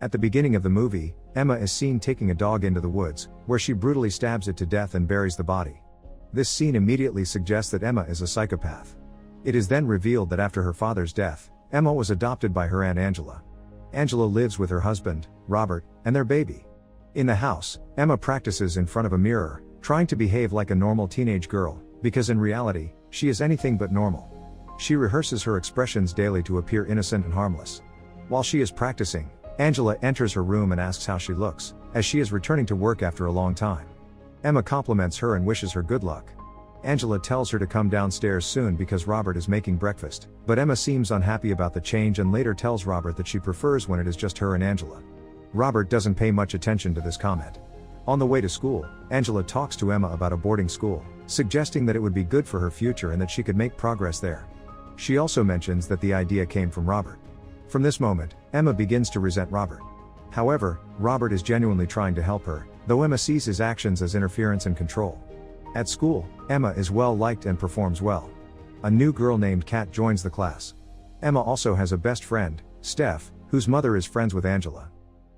At the beginning of the movie, Emma is seen taking a dog into the woods, where she brutally stabs it to death and buries the body. This scene immediately suggests that Emma is a psychopath. It is then revealed that after her father's death, Emma was adopted by her aunt Angela. Angela lives with her husband, Robert, and their baby. In the house, Emma practices in front of a mirror, trying to behave like a normal teenage girl, because in reality, she is anything but normal. She rehearses her expressions daily to appear innocent and harmless. While she is practicing, Angela enters her room and asks how she looks, as she is returning to work after a long time. Emma compliments her and wishes her good luck. Angela tells her to come downstairs soon because Robert is making breakfast, but Emma seems unhappy about the change and later tells Robert that she prefers when it is just her and Angela. Robert doesn't pay much attention to this comment. On the way to school, Angela talks to Emma about a boarding school, suggesting that it would be good for her future and that she could make progress there. She also mentions that the idea came from Robert. From this moment, Emma begins to resent Robert. However, Robert is genuinely trying to help her, though Emma sees his actions as interference and control. At school, Emma is well liked and performs well. A new girl named Kat joins the class. Emma also has a best friend, Steph, whose mother is friends with Angela.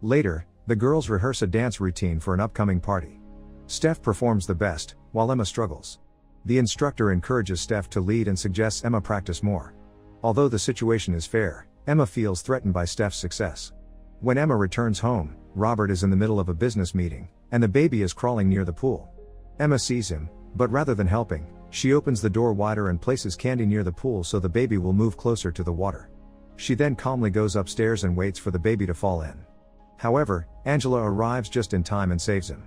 Later, the girls rehearse a dance routine for an upcoming party. Steph performs the best, while Emma struggles. The instructor encourages Steph to lead and suggests Emma practice more. Although the situation is fair, Emma feels threatened by Steph's success. When Emma returns home, Robert is in the middle of a business meeting, and the baby is crawling near the pool. Emma sees him, but rather than helping, she opens the door wider and places candy near the pool so the baby will move closer to the water. She then calmly goes upstairs and waits for the baby to fall in. However, Angela arrives just in time and saves him.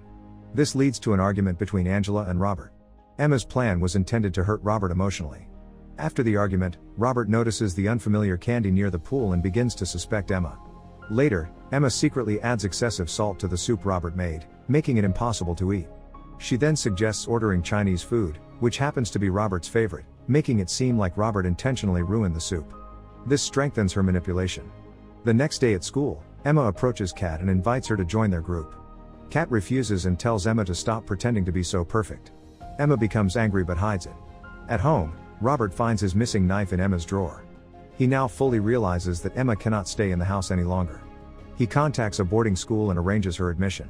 This leads to an argument between Angela and Robert. Emma's plan was intended to hurt Robert emotionally. After the argument, Robert notices the unfamiliar candy near the pool and begins to suspect Emma. Later, Emma secretly adds excessive salt to the soup Robert made, making it impossible to eat. She then suggests ordering Chinese food, which happens to be Robert's favorite, making it seem like Robert intentionally ruined the soup. This strengthens her manipulation. The next day at school, Emma approaches Kat and invites her to join their group. Kat refuses and tells Emma to stop pretending to be so perfect. Emma becomes angry but hides it. At home, Robert finds his missing knife in Emma's drawer. He now fully realizes that Emma cannot stay in the house any longer. He contacts a boarding school and arranges her admission.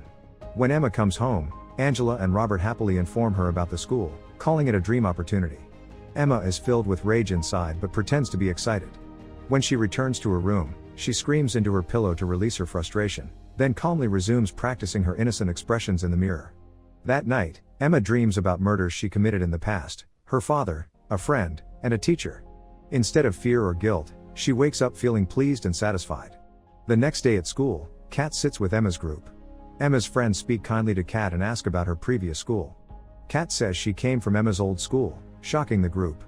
When Emma comes home, Angela and Robert happily inform her about the school, calling it a dream opportunity. Emma is filled with rage inside but pretends to be excited. When she returns to her room, she screams into her pillow to release her frustration, then calmly resumes practicing her innocent expressions in the mirror. That night, Emma dreams about murders she committed in the past, her father, a friend, and a teacher. Instead of fear or guilt, she wakes up feeling pleased and satisfied. The next day at school, Kat sits with Emma's group. Emma's friends speak kindly to Kat and ask about her previous school. Kat says she came from Emma's old school, shocking the group.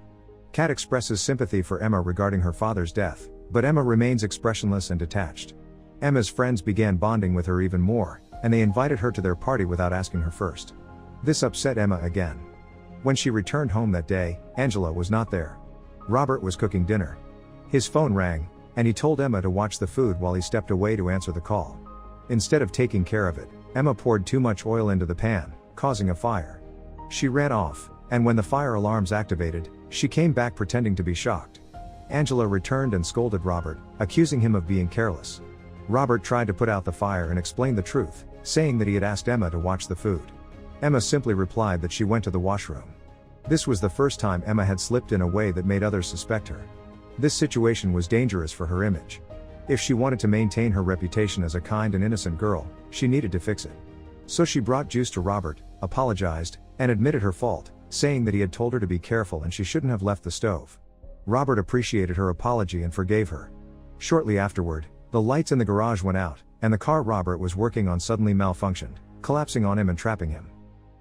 Kat expresses sympathy for Emma regarding her father's death, but Emma remains expressionless and detached. Emma's friends began bonding with her even more, and they invited her to their party without asking her first. This upset Emma again. When she returned home that day, Angela was not there. Robert was cooking dinner. His phone rang, and he told Emma to watch the food while he stepped away to answer the call. Instead of taking care of it, Emma poured too much oil into the pan, causing a fire. She ran off, and when the fire alarms activated, she came back pretending to be shocked. Angela returned and scolded Robert, accusing him of being careless. Robert tried to put out the fire and explain the truth, saying that he had asked Emma to watch the food. Emma simply replied that she went to the washroom. This was the first time Emma had slipped in a way that made others suspect her. This situation was dangerous for her image. If she wanted to maintain her reputation as a kind and innocent girl, she needed to fix it. So she brought juice to Robert, apologized, and admitted her fault, saying that he had told her to be careful and she shouldn't have left the stove. Robert appreciated her apology and forgave her. Shortly afterward, the lights in the garage went out, and the car Robert was working on suddenly malfunctioned, collapsing on him and trapping him.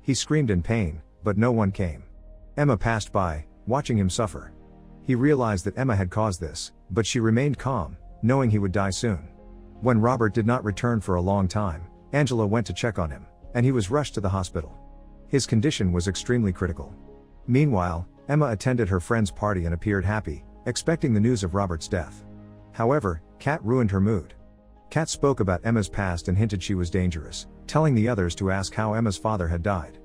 He screamed in pain, but no one came. Emma passed by, watching him suffer. He realized that Emma had caused this, but she remained calm, knowing he would die soon. When Robert did not return for a long time, Angela went to check on him, and he was rushed to the hospital. His condition was extremely critical. Meanwhile, Emma attended her friend's party and appeared happy, expecting the news of Robert's death. However, Kat ruined her mood. Kat spoke about Emma's past and hinted she was dangerous, telling the others to ask how Emma's father had died.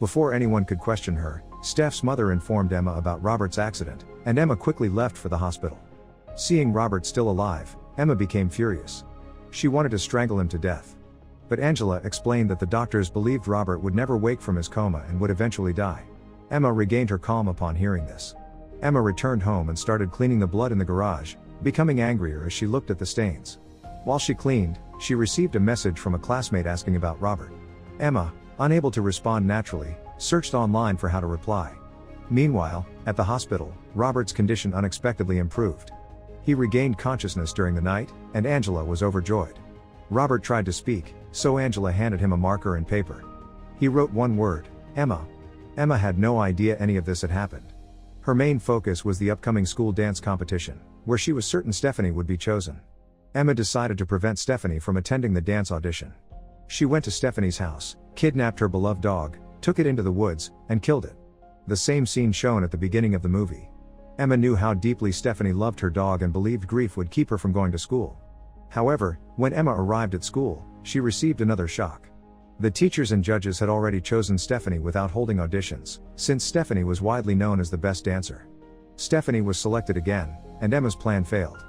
Before anyone could question her, Steph's mother informed Emma about Robert's accident, and Emma quickly left for the hospital. Seeing Robert still alive, Emma became furious. She wanted to strangle him to death. But Angela explained that the doctors believed Robert would never wake from his coma and would eventually die. Emma regained her calm upon hearing this. Emma returned home and started cleaning the blood in the garage, becoming angrier as she looked at the stains. While she cleaned, she received a message from a classmate asking about Robert. Emma, unable to respond naturally, searched online for how to reply. Meanwhile, at the hospital, Robert's condition unexpectedly improved. He regained consciousness during the night, and Angela was overjoyed. Robert tried to speak, so Angela handed him a marker and paper. He wrote one word, Emma. Emma had no idea any of this had happened. Her main focus was the upcoming school dance competition, where she was certain Stephanie would be chosen. Emma decided to prevent Stephanie from attending the dance audition. She went to Stephanie's house, kidnapped her beloved dog, took it into the woods, and killed it. The same scene shown at the beginning of the movie. Emma knew how deeply Stephanie loved her dog and believed grief would keep her from going to school. However, when Emma arrived at school, she received another shock. The teachers and judges had already chosen Stephanie without holding auditions, since Stephanie was widely known as the best dancer. Stephanie was selected again, and Emma's plan failed.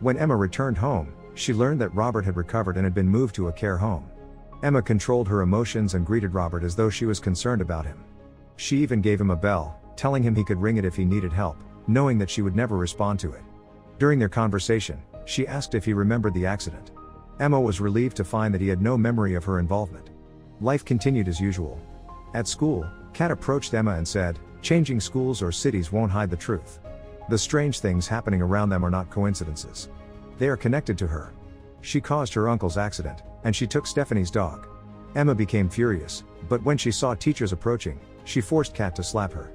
When Emma returned home, she learned that Robert had recovered and had been moved to a care home. Emma controlled her emotions and greeted Robert as though she was concerned about him. She even gave him a bell, telling him he could ring it if he needed help, knowing that she would never respond to it. During their conversation, she asked if he remembered the accident. Emma was relieved to find that he had no memory of her involvement. Life continued as usual. At school, Kat approached Emma and said, "Changing schools or cities won't hide the truth. The strange things happening around them are not coincidences. They are connected to her. She caused her uncle's accident, and she took Stephanie's dog." Emma became furious, but when she saw teachers approaching, she forced Kat to slap her.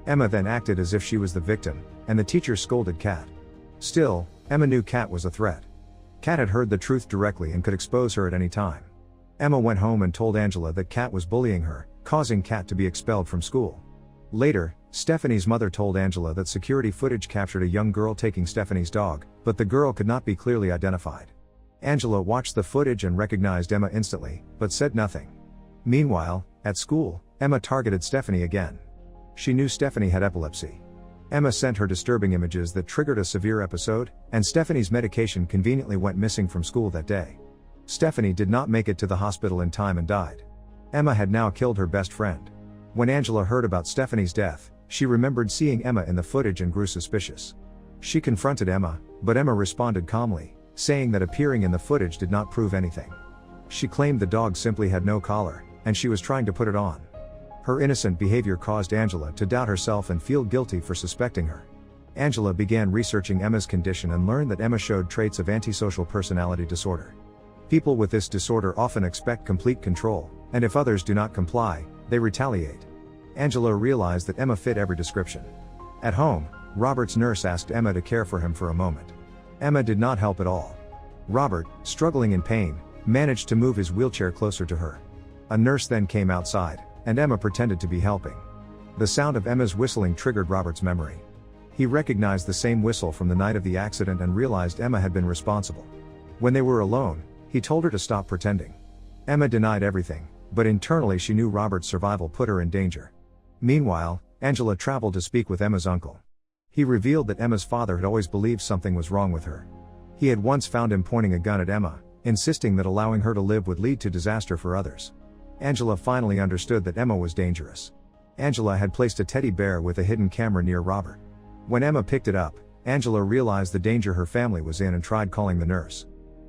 Emma then acted as if she was the victim, and the teacher scolded Kat. Still, Emma knew Kat was a threat. Kat had heard the truth directly and could expose her at any time. Emma went home and told Angela that Kat was bullying her, causing Kat to be expelled from school. Later, Stephanie's mother told Angela that security footage captured a young girl taking Stephanie's dog, but the girl could not be clearly identified. Angela watched the footage and recognized Emma instantly, but said nothing. Meanwhile, at school, Emma targeted Stephanie again. She knew Stephanie had epilepsy. Emma sent her disturbing images that triggered a severe episode, and Stephanie's medication conveniently went missing from school that day. Stephanie did not make it to the hospital in time and died. Emma had now killed her best friend. When Angela heard about Stephanie's death, she remembered seeing Emma in the footage and grew suspicious. She confronted Emma, but Emma responded calmly, saying that appearing in the footage did not prove anything. She claimed the dog simply had no collar, and she was trying to put it on. Her innocent behavior caused Angela to doubt herself and feel guilty for suspecting her. Angela began researching Emma's condition and learned that Emma showed traits of antisocial personality disorder. People with this disorder often expect complete control, and if others do not comply, they retaliate. Angela realized that Emma fit every description. At home, Robert's nurse asked Emma to care for him for a moment. Emma did not help at all. Robert, struggling in pain, managed to move his wheelchair closer to her. A nurse then came outside, and Emma pretended to be helping. The sound of Emma's whistling triggered Robert's memory. He recognized the same whistle from the night of the accident and realized Emma had been responsible. When they were alone, he told her to stop pretending. Emma denied everything, but internally she knew Robert's survival put her in danger. Meanwhile, Angela traveled to speak with Emma's uncle. He revealed that Emma's father had always believed something was wrong with her. He had once found him pointing a gun at Emma, insisting that allowing her to live would lead to disaster for others. Angela finally understood that Emma was dangerous. Angela had placed a teddy bear with a hidden camera near Robert. When Emma picked it up, Angela realized the danger her family was in and tried calling the nurse.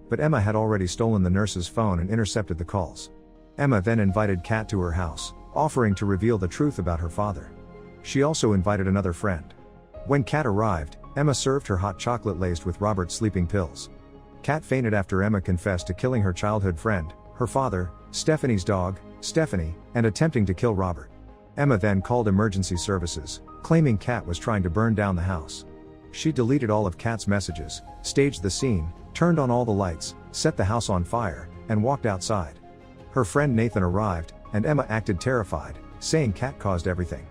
But Emma had already stolen the nurse's phone and intercepted the calls. Emma then invited Kat to her house, offering to reveal the truth about her father. She also invited another friend. When Kat arrived, Emma served her hot chocolate laced with Robert's sleeping pills. Kat fainted after Emma confessed to killing her childhood friend, her father, Stephanie's dog, Stephanie, and attempting to kill Robert. Emma then called emergency services, claiming Kat was trying to burn down the house. She deleted all of Kat's messages, staged the scene, turned on all the lights, set the house on fire, and walked outside. Her friend Nathan arrived, and Emma acted terrified, saying Kat caused everything.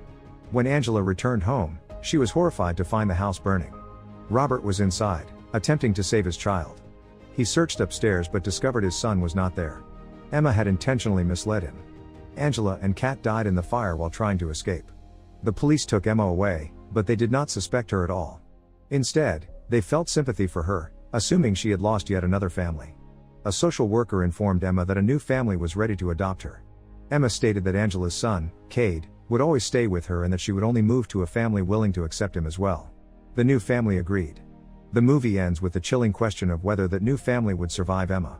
When Angela returned home, she was horrified to find the house burning. Robert was inside, attempting to save his child. He searched upstairs but discovered his son was not there. Emma had intentionally misled him. Angela and Kat died in the fire while trying to escape. The police took Emma away, but they did not suspect her at all. Instead, they felt sympathy for her, assuming she had lost yet another family. A social worker informed Emma that a new family was ready to adopt her. Emma stated that Angela's son, Cade, would always stay with her and that she would only move to a family willing to accept him as well. The new family agreed. The movie ends with the chilling question of whether that new family would survive Emma.